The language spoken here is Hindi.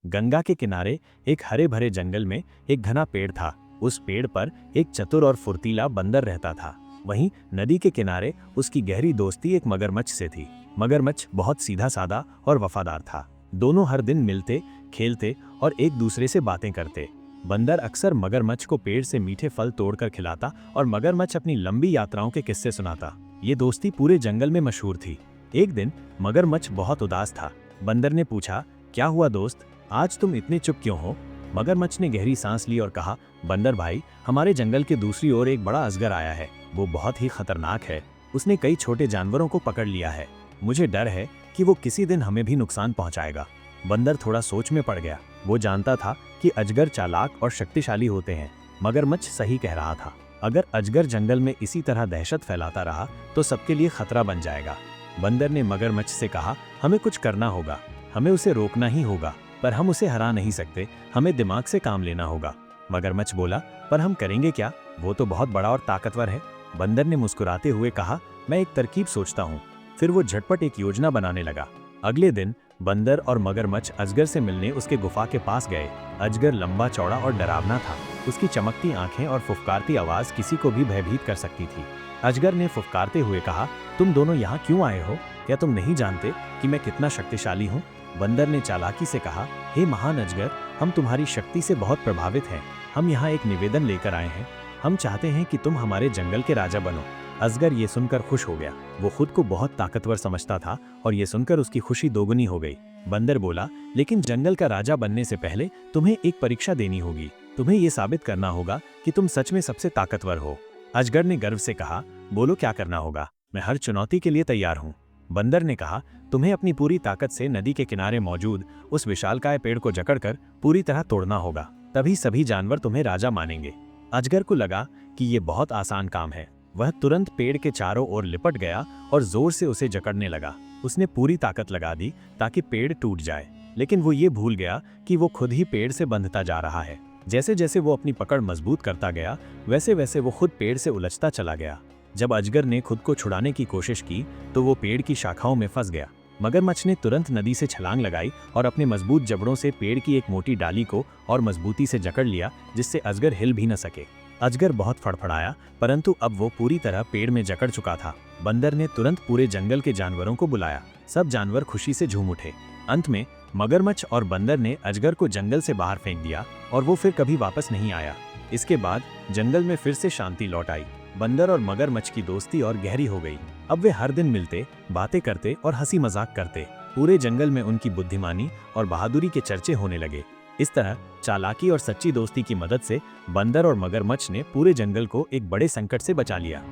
गंगा के किनारे एक हरे भरे जंगल में एक घना पेड़ था। उस पेड़ पर एक चतुर और फुर्तीला बंदर रहता था। वहीं नदी के किनारे उसकी गहरी दोस्ती एक मगरमच्छ से थी। मगरमच्छ बहुत सीधा साधा और वफादार था। दोनों हर दिन मिलते, खेलते और एक दूसरे से बातें करते। बंदर अक्सर मगरमच्छ को पेड़ से मीठे फल तोड़कर खिलाता और मगरमच्छ अपनी लंबी यात्राओं के किस्से सुनाता। ये दोस्ती पूरे जंगल में मशहूर थी। एक दिन मगरमच्छ बहुत उदास था। बंदर ने पूछा, क्या हुआ दोस्त, आज तुम इतने चुप क्यों हो? मगरमच्छ ने गहरी सांस ली और कहा, बंदर भाई, हमारे जंगल के दूसरी ओर एक बड़ा अजगर आया है। वो बहुत ही खतरनाक है। उसने कई छोटे जानवरों को पकड़ लिया है। मुझे डर है कि वो किसी दिन हमें भी नुकसान पहुंचाएगा। बंदर थोड़ा सोच में पड़ गया। वो जानता था कि अजगर चालाक और शक्तिशाली होते हैं। मगरमच्छ सही कह रहा था। अगर अजगर जंगल में इसी तरह दहशत फैलाता रहा तो सबके लिए खतरा बन जाएगा। बंदर ने मगरमच्छ से कहा, हमें कुछ करना होगा। हमें उसे रोकना ही होगा, पर हम उसे हरा नहीं सकते। हमें दिमाग से काम लेना होगा। मगरमच्छ बोला, पर हम करेंगे क्या? वो तो बहुत बड़ा और ताकतवर है। बंदर ने मुस्कुराते हुए कहा, मैं एक तरकीब सोचता हूँ। फिर वो झटपट एक योजना बनाने लगा। अगले दिन बंदर और मगरमच्छ अजगर से मिलने उसके गुफा के पास गए। अजगर लंबा चौड़ा और डरावना था। उसकी चमकती आंखें और फुफकारती आवाज किसी को भी भयभीत कर सकती थी। अजगर ने फुफकारते हुए कहा, तुम दोनों यहाँ क्यों आए हो? क्या तुम नहीं जानते कि मैं कितना शक्तिशाली हूँ? बंदर ने चालाकी से कहा, हे महान अजगर, हम तुम्हारी शक्ति से बहुत प्रभावित हैं। हम यहाँ एक निवेदन लेकर आए हैं। हम चाहते हैं कि तुम हमारे जंगल के राजा बनो। अजगर ये सुनकर खुश हो गया। वो खुद को बहुत ताकतवर समझता था और ये सुनकर उसकी खुशी दोगुनी हो गई। बंदर बोला, लेकिन जंगल का राजा बनने से पहले तुम्हें एक परीक्षा देनी होगी। तुम्हें ये साबित करना होगा कि तुम सच में सबसे ताकतवर हो। अजगर ने गर्व से कहा, बोलो क्या करना होगा? मैं हर चुनौती के लिए तैयार हूँ। बंदर ने कहा, तुम्हें अपनी पूरी ताकत से नदी के किनारे मौजूद उस विशालकाय पेड़ को जकड़कर पूरी तरह तोड़ना होगा। तभी सभी जानवर तुम्हें राजा मानेंगे। अजगर को लगा कि ये बहुत आसान काम है। वह तुरंत पेड़ के चारों ओर लिपट गया और जोर से उसे जकड़ने लगा। उसने पूरी ताकत लगा दी ताकि पेड़ टूट जाए, लेकिन वो ये भूल गया कि वो खुद ही पेड़ से बंधता जा रहा है। जैसे जैसे वो अपनी पकड़ मजबूत करता गया, वैसे वैसे वो खुद पेड़ से उलझता चला गया। जब अजगर ने खुद को छुड़ाने की कोशिश की तो वो पेड़ की शाखाओं में फंस गया। मगरमच्छ ने तुरंत नदी से छलांग लगाई और अपने मजबूत जबड़ों से पेड़ की एक मोटी डाली को और मजबूती से जकड़ लिया, जिससे अजगर हिल भी न सके। अजगर बहुत फड़फड़ाया, परंतु अब वो पूरी तरह पेड़ में जकड़ चुका था। बंदर ने तुरंत पूरे जंगल के जानवरों को बुलाया। सब जानवर खुशी से झूम उठे। अंत में मगरमच्छ और बंदर ने अजगर को जंगल से बाहर फेंक दिया और वो फिर कभी वापस नहीं आया। इसके बाद जंगल में फिर से शांति लौट आई। बंदर और मगरमच्छ की दोस्ती और गहरी हो गई। अब वे हर दिन मिलते, बातें करते और हंसी मजाक करते। पूरे जंगल में उनकी बुद्धिमानी और बहादुरी के चर्चे होने लगे। इस तरह चालाकी और सच्ची दोस्ती की मदद से बंदर और मगरमच्छ ने पूरे जंगल को एक बड़े संकट से बचा लिया।